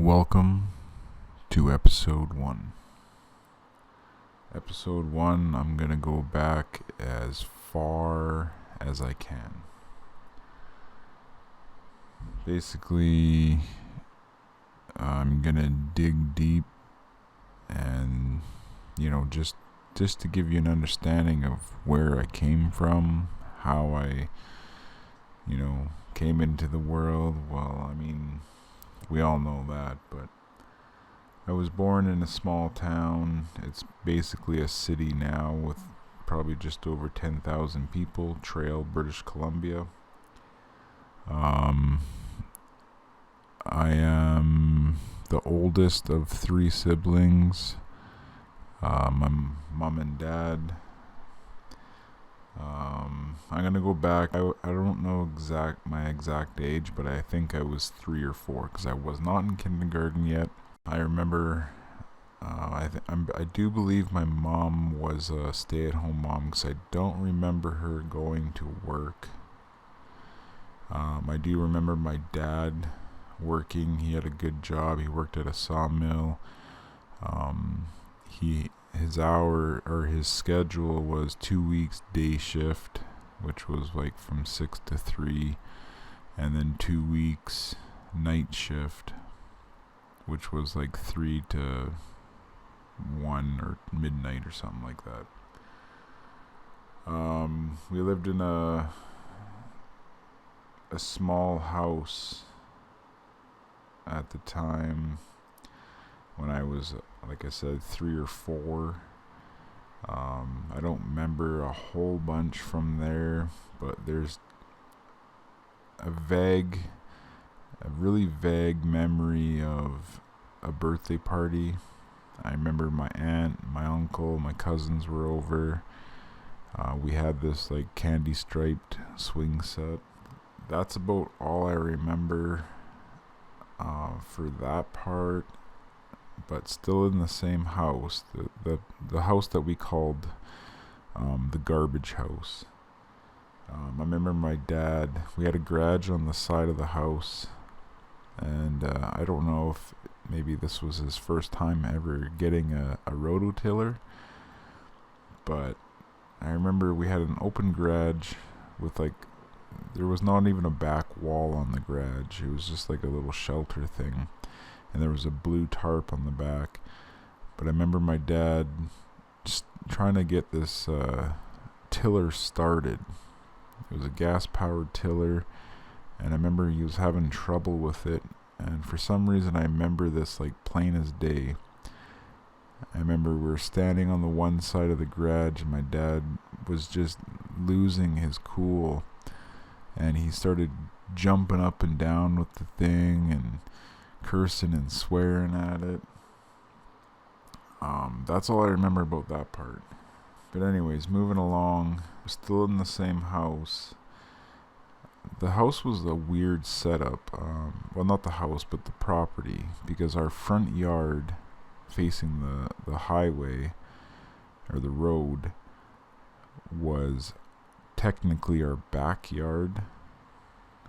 Welcome to episode 1. Episode 1, I'm gonna go back as far as I can. Basically, I'm gonna dig deep and, just to give you an understanding of where I came from, how I, came into the world. Well, we all know that, but I was born in a small town. It's basically a city now with probably just over 10,000 people, Trail, British Columbia. I am the oldest of 3 siblings. My mom and dad. I'm gonna go back. I don't know my exact age, but I think I was 3 or 4 because I was not in kindergarten yet. I remember. I do believe my mom was a stay-at-home mom because I don't remember her going to work. I do remember my dad working. He had a good job. He worked at a sawmill. His schedule was 2 weeks day shift, which was like from 6 to 3, and then 2 weeks night shift, which was like 3 to 1 or midnight or something like that. We lived in a small house at the time when I was, like I said, 3 or 4. I don't remember a whole bunch from there, but there's a really vague memory of a birthday party. I remember my aunt, my uncle, my cousins were over. We had this like candy striped swing set. That's about all I remember for that part. But still in the same house, the house that we called the garbage house. I remember my dad, we had a garage on the side of the house, and I don't know if maybe this was his first time ever getting a rototiller, but I remember we had an open garage with there was not even a back wall on the garage. It was just like a little shelter thing. And there was a blue tarp on the back. But I remember my dad just trying to get this tiller started. It was a gas-powered tiller, and I remember he was having trouble with it. And for some reason, I remember this like plain as day. I remember we were standing on the one side of the garage, and my dad was just losing his cool. And he started jumping up and down with the thing and cursing and swearing at it. That's all I remember about that part. But anyways, moving along, we're still in the same house. The house was a weird setup. Well, not the house, but the property, because our front yard facing the highway or the road was technically our backyard,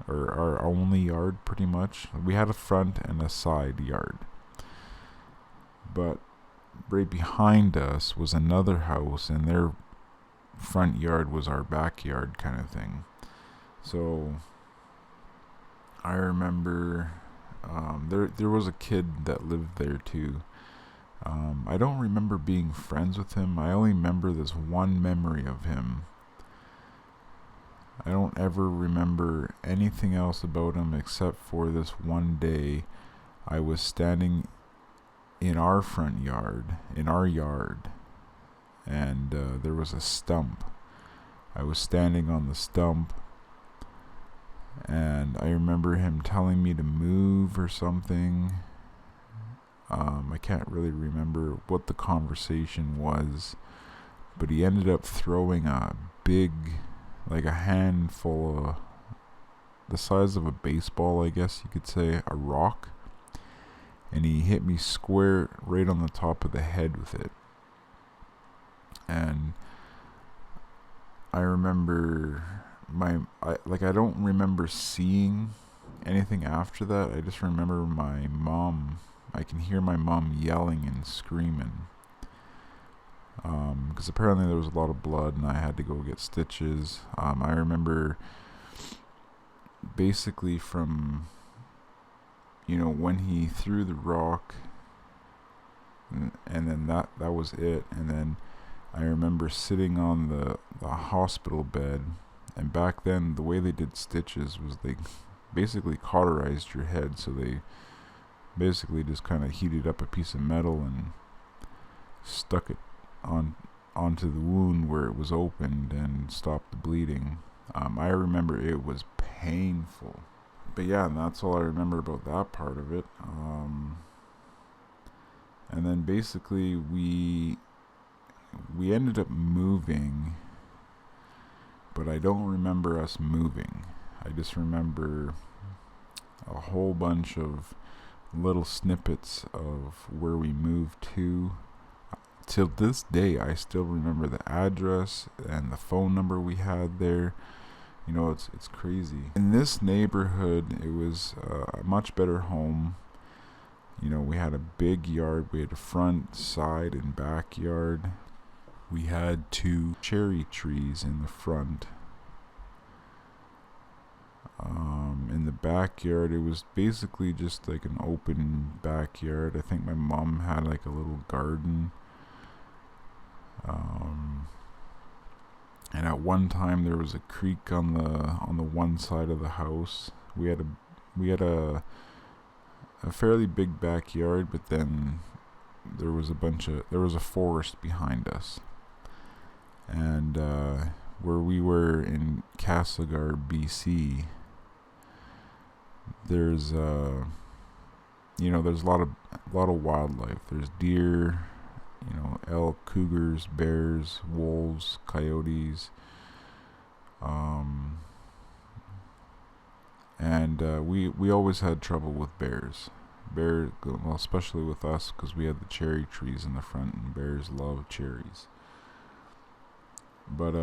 or our only yard, pretty much. We had a front and a side yard, but right behind us was another house, and their front yard was our backyard kind of thing. So I remember there was a kid that lived there too. I don't remember being friends with him. I only remember this one memory of him. I don't ever remember anything else about him except for this one day I was standing in our front yard, in our yard, and there was a stump. I was standing on the stump, and I remember him telling me to move or something. I can't really remember what the conversation was, but he ended up throwing a big, like a handful of the size of a baseball, I guess you could say, a rock, and he hit me square right on the top of the head with it. And I remember I don't remember seeing anything after that, I just remember my mom. I can hear my mom yelling and screaming. Because apparently there was a lot of blood and I had to go get stitches. I remember basically from, when he threw the rock, and then that was it. And then I remember sitting on the hospital bed, and back then the way they did stitches was they basically cauterized your head, so they basically just kind of heated up a piece of metal and stuck it onto the wound where it was opened and stopped the bleeding. I remember it was painful. But yeah, and that's all I remember about that part of it. And then basically we ended up moving, but I don't remember us moving. I just remember a whole bunch of little snippets of where we moved to. Till this day, I still remember the address and the phone number we had there. It's crazy. In this neighborhood, it was a much better home. We had a big yard. We had a front, side, and backyard. We had 2 cherry trees in the front. In the backyard, it was basically just like an open backyard. I think my mom had like a little garden. And at one time there was a creek on the one side of the house. We had a fairly big backyard, but then there was a forest behind us. And where we were in Castlegar, BC, there's there's a lot of wildlife. There's deer, elk, cougars, bears, wolves, coyotes, and we always had trouble with bears. Well, especially with us, because we had the cherry trees in the front, and bears love cherries. But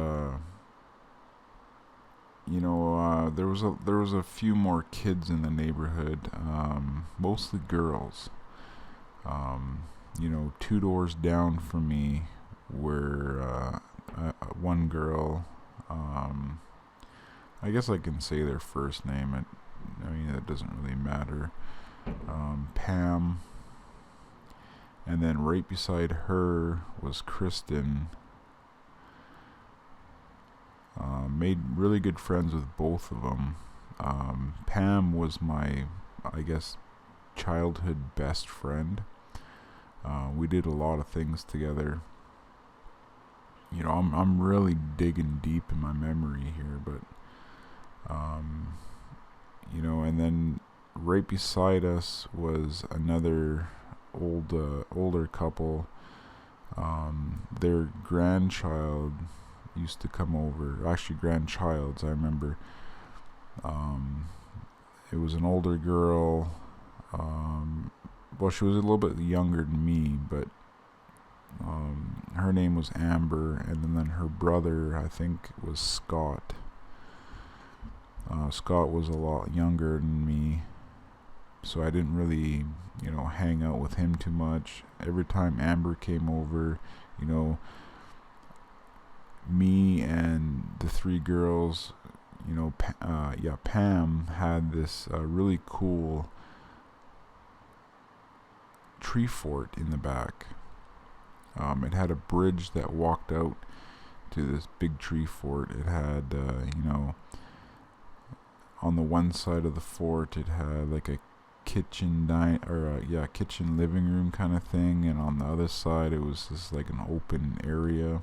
there was a few more kids in the neighborhood, mostly girls. 2 doors down from me were one girl. I guess I can say their first name. That doesn't really matter. Pam. And then right beside her was Kristen. Made really good friends with both of them. Pam was my, I guess, childhood best friend. We did a lot of things together. I'm really digging deep in my memory here, but and then right beside us was another older couple. Their grandchild used to come over. Actually, grandchilds, I remember. It was an older girl. Well, she was a little bit younger than me, but her name was Amber, and then her brother, I think, was Scott. Scott was a lot younger than me, so I didn't really, hang out with him too much. Every time Amber came over, me and the 3 girls, Pam had this really cool tree fort in the back. It had a bridge that walked out to this big tree fort. It had, on the one side of the fort, it had like a kitchen kitchen living room kind of thing, and on the other side it was just like an open area,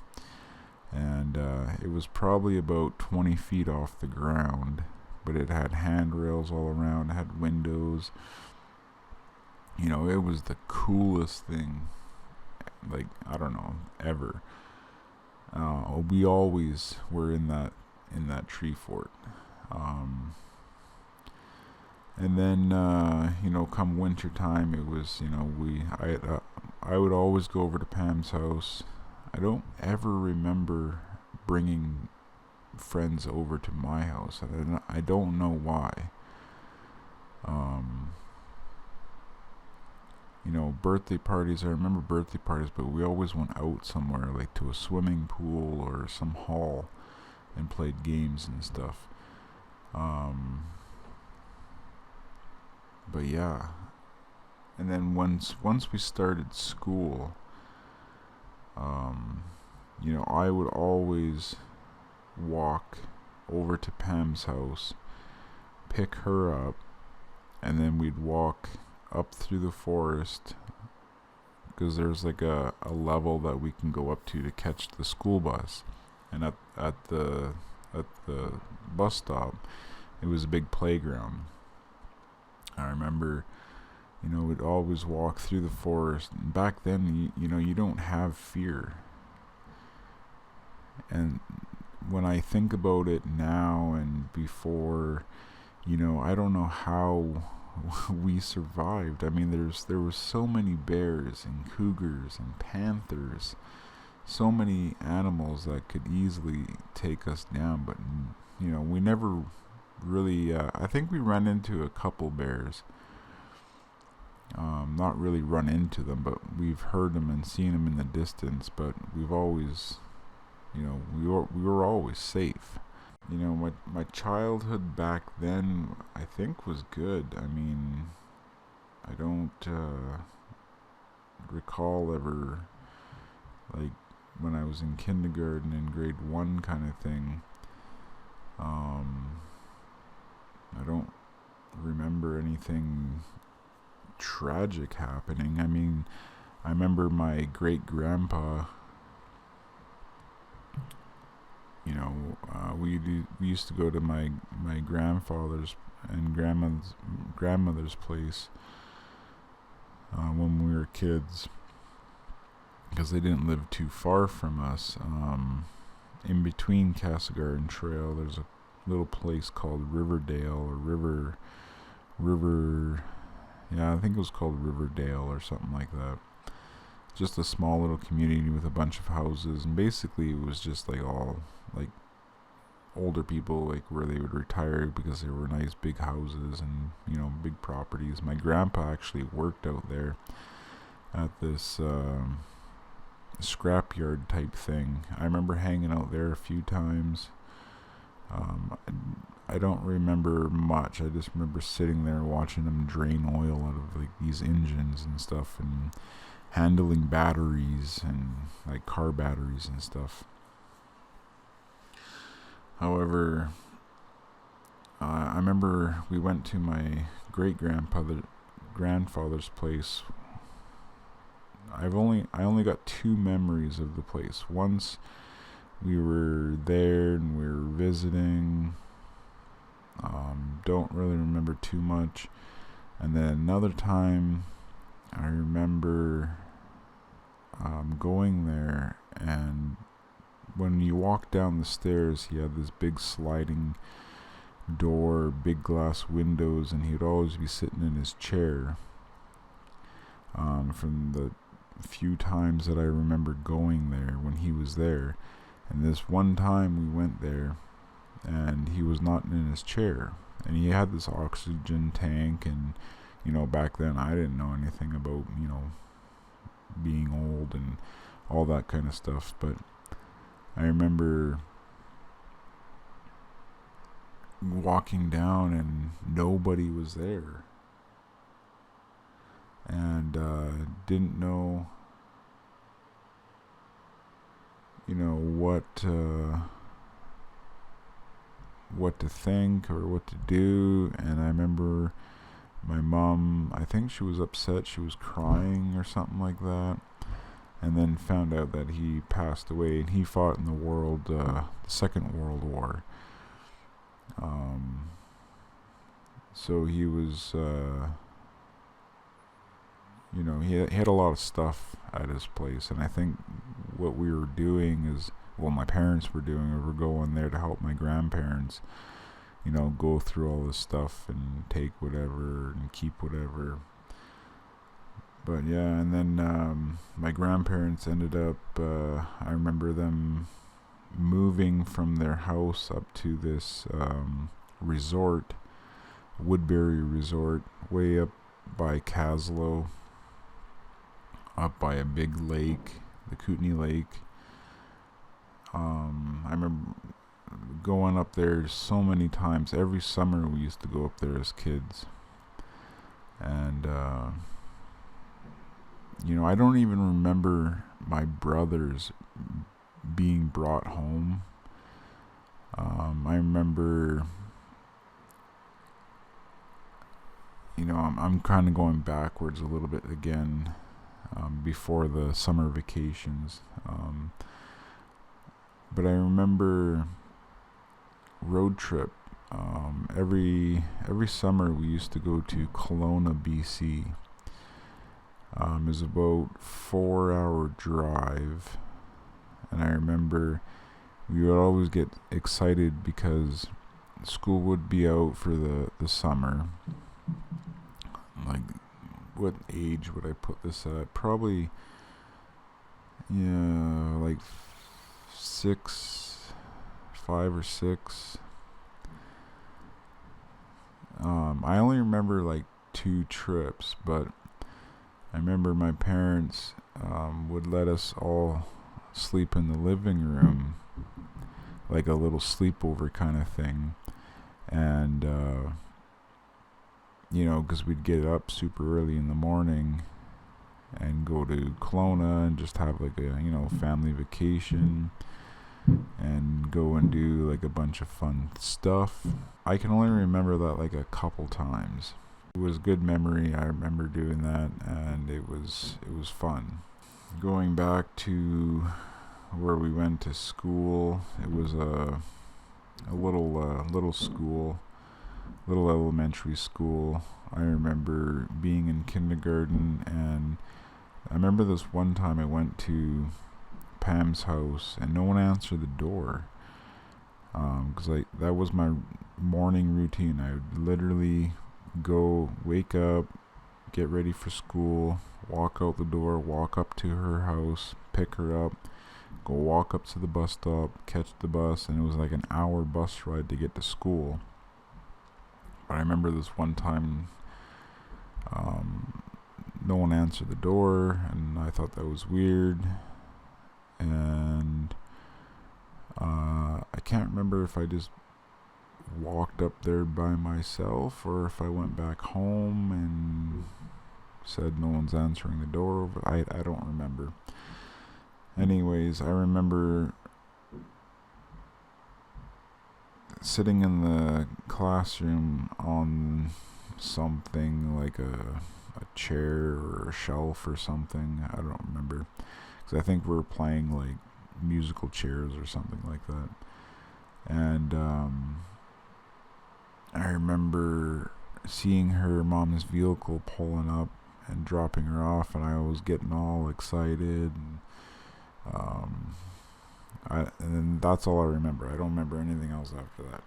and it was probably about 20 feet off the ground, but it had handrails all around. It had windows. It was the coolest thing, like, I don't know, ever. We always were in that tree fort. And then, come winter time, it was, I would always go over to Pam's house. I don't ever remember bringing friends over to my house. I don't know why. Um, birthday parties. I remember birthday parties, but we always went out somewhere, like to a swimming pool or some hall, and played games and stuff. But yeah, and then once we started school, I would always walk over to Pam's house, pick her up, and then we'd walk up through the forest, because there's like a level that we can go up to catch the school bus. And at the bus stop, it was a big playground. I remember, we'd always walk through the forest. And back then, you don't have fear. And when I think about it now and before, I don't know how we survived. I mean, there were so many bears and cougars and panthers, so many animals that could easily take us down. But we never really. I think we ran into a couple bears. Not really run into them, but we've heard them and seen them in the distance. But we've always, we were always safe. My childhood back then, I think, was good. I mean, I don't recall ever, like, when I was in kindergarten and grade 1 kind of thing. I don't remember anything tragic happening. I mean, I remember my great grandpa. We used to go to my grandfather's and grandmother's place when we were kids, because they didn't live too far from us. In between Castle Garden Trail, there's a little place called Riverdale or River. Yeah, I think it was called Riverdale or something like that. Just a small little community with a bunch of houses, and basically it was just like all like older people, like where they would retire because they were nice big houses and big properties. My grandpa actually worked out there at this scrapyard type thing. I remember hanging out there a few times. I don't remember much. I just remember sitting there watching them drain oil out of like these engines and stuff, and handling batteries and like car batteries and stuff. However, I remember we went to my great grandfather's place. I only got 2 memories of the place. Once we were there and we were visiting. Don't really remember too much. And then another time, I remember going there, and when you walk down the stairs, he had this big sliding door, big glass windows, and he would always be sitting in his chair. From the few times that I remember going there when he was there. And this one time we went there, and he was not in his chair, and he had this oxygen tank, and back then I didn't know anything about being old and all that kind of stuff. But I remember walking down and nobody was there, and didn't know what to think or what to do. And I remember my mom, I think she was upset, she was crying or something like that, and then found out that he passed away, and he fought in the Second World War. So he was he had a lot of stuff at his place, and I think what we were doing is, my parents were doing, we were going there to help my grandparents, go through all this stuff and take whatever and keep whatever. But yeah, and then my grandparents ended up, I remember them moving from their house up to this resort Woodbury Resort, way up by Caslow, up by a big lake, the Kootenai Lake. I remember going up there so many times. Every summer we used to go up there as kids. And, I don't even remember my brothers being brought home. I remember, I'm kind of going backwards a little bit again, before the summer vacations. But I remember road trip. Every summer we used to go to Kelowna, BC. It was about 4-hour drive, and I remember we would always get excited because school would be out for the summer. Like, what age would I put this at? Probably, like 5 or 6. I only remember like 2 trips, but I remember my parents would let us all sleep in the living room, like a little sleepover kind of thing. And, because we'd get up super early in the morning and go to Kelowna and just have like a, family vacation and go and do like a bunch of fun stuff. I can only remember that like a couple times. It was a good memory. I remember doing that, and it was fun. Going back to where we went to school, it was a little school, little elementary school. I remember being in kindergarten, and I remember this one time I went to Pam's house and no one answered the door, because that was my morning routine. I would literally go, wake up, get ready for school, walk out the door, walk up to her house, pick her up, go walk up to the bus stop, catch the bus, and it was like an hour bus ride to get to school. But I remember this one time, no one answered the door, and I thought that was weird. And I can't remember if I just walked up there by myself or if I went back home and said no one's answering the door. I don't remember. Anyways, I remember sitting in the classroom on something like a chair or a shelf or something. I don't remember, because I think we were playing like musical chairs or something like that. And I remember seeing her mom's vehicle pulling up and dropping her off, and I was getting all excited. And then that's all I remember. I don't remember anything else after that.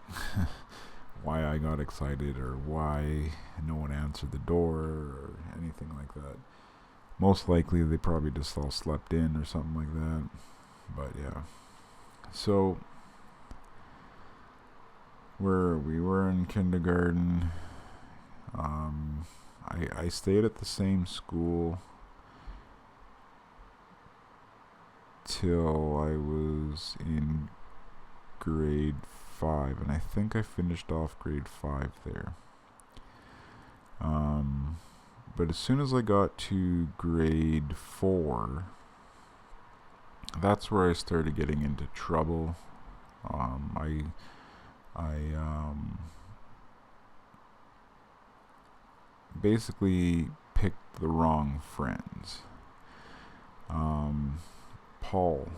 Why I got excited or why no one answered the door or anything like that. Most likely they probably just all slept in or something like that. But yeah. So we were in kindergarten. I stayed at the same school till I was in grade 5, and I think I finished off grade 5 there. But as soon as I got to grade 4, that's where I started getting into trouble. I basically picked the wrong friends. Paul.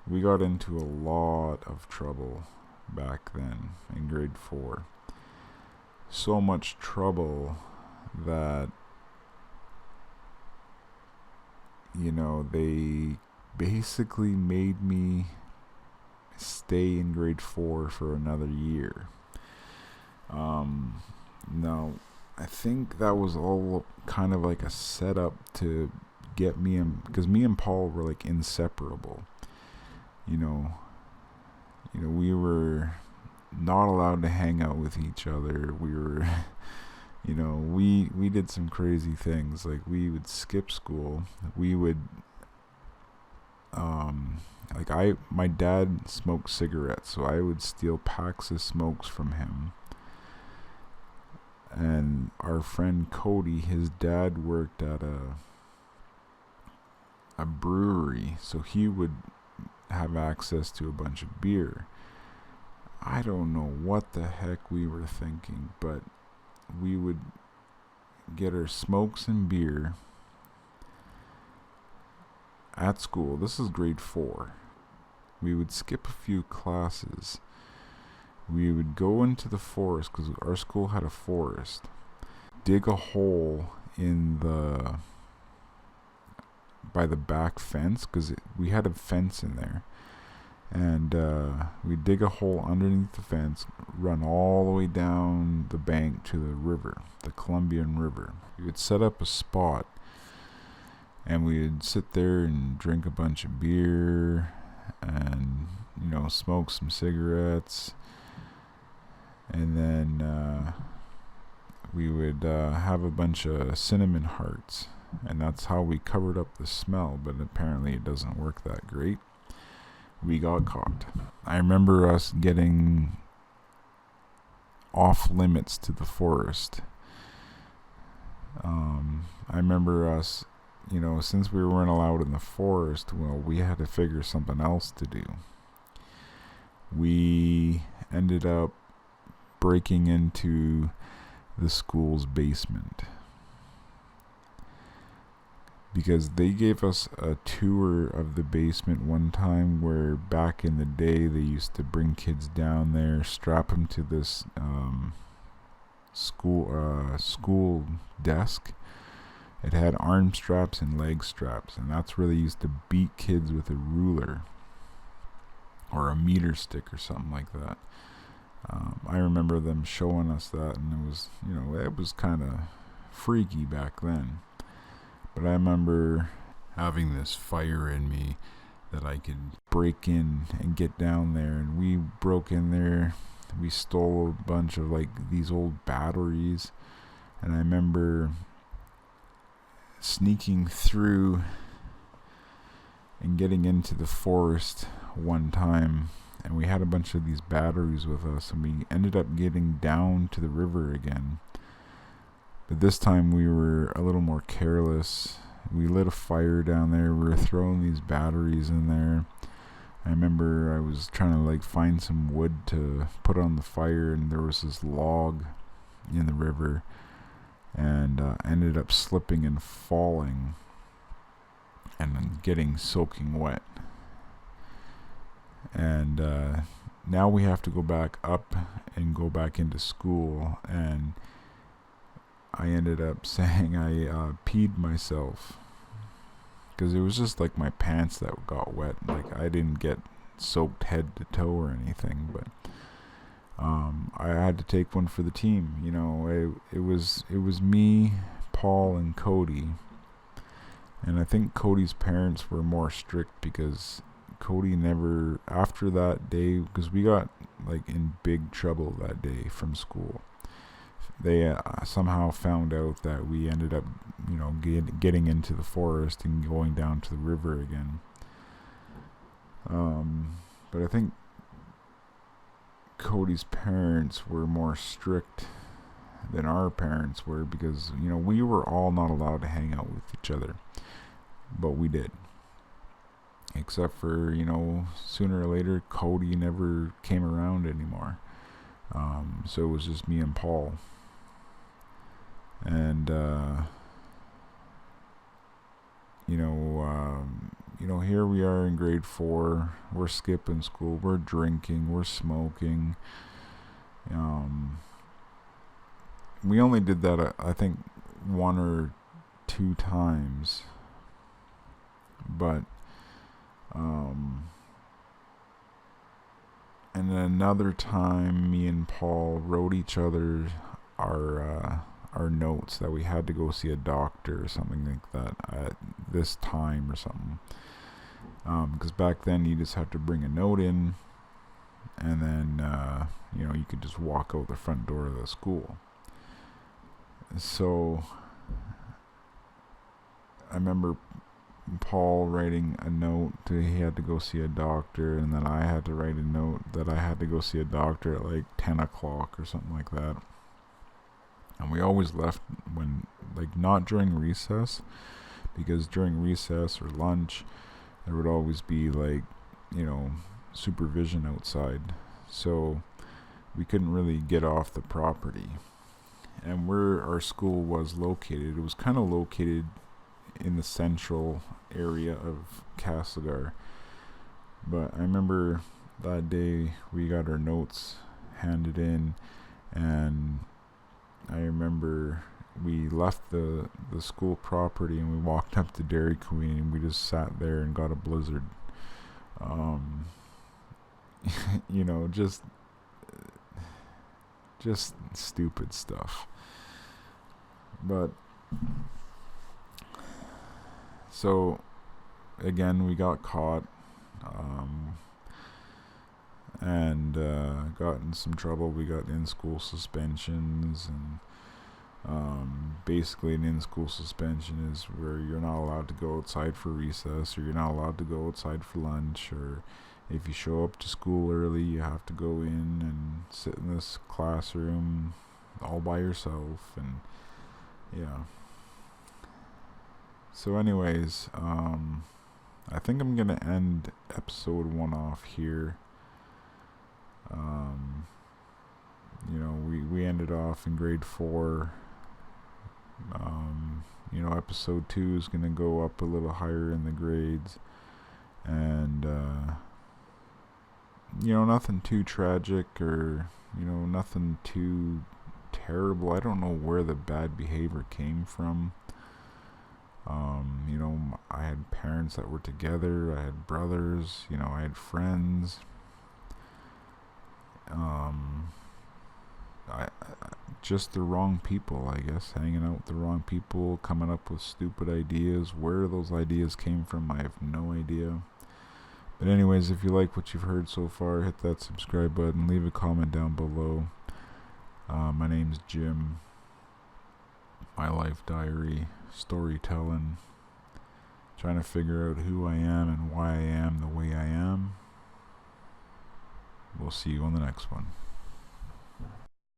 We got into a lot of trouble back then in grade 4. So much trouble that, they basically made me stay in grade 4 for another year. Now, I think that was all kind of like a setup to get me and, because me and Paul were like inseparable. We were not allowed to hang out with each other. We were, we did some crazy things. Like, we would skip school. We would, my dad smoked cigarettes, so I would steal packs of smokes from him. And our friend Cody, his dad worked at a brewery, so he would have access to a bunch of beer. I don't know what the heck we were thinking, but we would get our smokes and beer at school. This is grade 4. We would skip a few classes. We would go into the forest, because our school had a forest. Dig a hole by the back fence, because we had a fence in there. And we'd dig a hole underneath the fence, run all the way down the bank to the river, the Columbian River. We would set up a spot, and we'd sit there and drink a bunch of beer and, smoke some cigarettes. And then we would have a bunch of cinnamon hearts. And that's how we covered up the smell, but apparently it doesn't work that great. We got caught. I remember us getting off limits to the forest. I remember us, since we weren't allowed in the forest, we had to figure something else to do. We ended up breaking into the school's basement, because they gave us a tour of the basement one time, where back in the day they used to bring kids down there, strap them to this school desk. It had arm straps and leg straps, and that's where they used to beat kids with a ruler or a meter stick or something like that. I remember them showing us that, and it was kind of freaky back then. But I remember having this fire in me that I could break in and get down there. And we broke in there. We stole a bunch of these old batteries. And I remember sneaking through and getting into the forest one time. And we had a bunch of these batteries with us. And we ended up getting down to the river again. But this time we were a little more careless. We lit a fire down there. We were throwing these batteries in there. I remember I was trying to find some wood to put on the fire, and there was this log in the river, and ended up slipping and falling and then getting soaking wet. And now we have to go back up and go back into school, and I ended up saying I peed myself, because it was just my pants that got wet. I didn't get soaked head to toe or anything, but I had to take one for the team. It was me, Paul, and Cody. And I think Cody's parents were more strict, because Cody never, after that day, because we got in big trouble that day from school. They somehow found out that we ended up, getting into the forest and going down to the river again. But I think Cody's parents were more strict than our parents were, because, we were all not allowed to hang out with each other. But we did. Except for, sooner or later, Cody never came around anymore. So it was just me and Paul. And here we are in grade 4. We're skipping school. We're drinking. We're smoking. We only did that, I think, 1 or 2 times. But and then another time, me and Paul wrote each other our notes that we had to go see a doctor or something like that at this time or something. Because back then you just had to bring a note in, and then you could just walk out the front door of the school. So I remember Paul writing a note he had to go see a doctor, and then I had to write a note that I had to go see a doctor at like 10 o'clock or something like that. And we always left when, like, not during recess, because during recess or lunch there would always be like, supervision outside, so we couldn't really get off the property. And where our school was located, it was kind of located in the central area of Castlegar. But I remember that day we got our notes handed in, and I remember we left the school property and we walked up to Dairy Queen, and we just sat there and got a blizzard. Just stupid stuff. But so again, we got caught, and got in some trouble. We got in-school suspensions, and basically an in-school suspension is where you're not allowed to go outside for recess, or you're not allowed to go outside for lunch, or if you show up to school early, you have to go in and sit in this classroom all by yourself. And yeah. So anyways, I think I'm gonna end episode 1 off here. We ended off in grade 4. Episode 2 is gonna go up a little higher in the grades, and nothing too tragic, or nothing too terrible. I don't know where the bad behavior came from. I had parents that were together, I had brothers, I had friends. I just the wrong people, I guess, hanging out with the wrong people, coming up with stupid ideas. Where those ideas came from, I have no idea. But anyways, if you like what you've heard so far, hit that subscribe button, leave a comment down below. My name's Jim. My life diary, storytelling, trying to figure out who I am and why I am the way I am. We'll see you on the next one.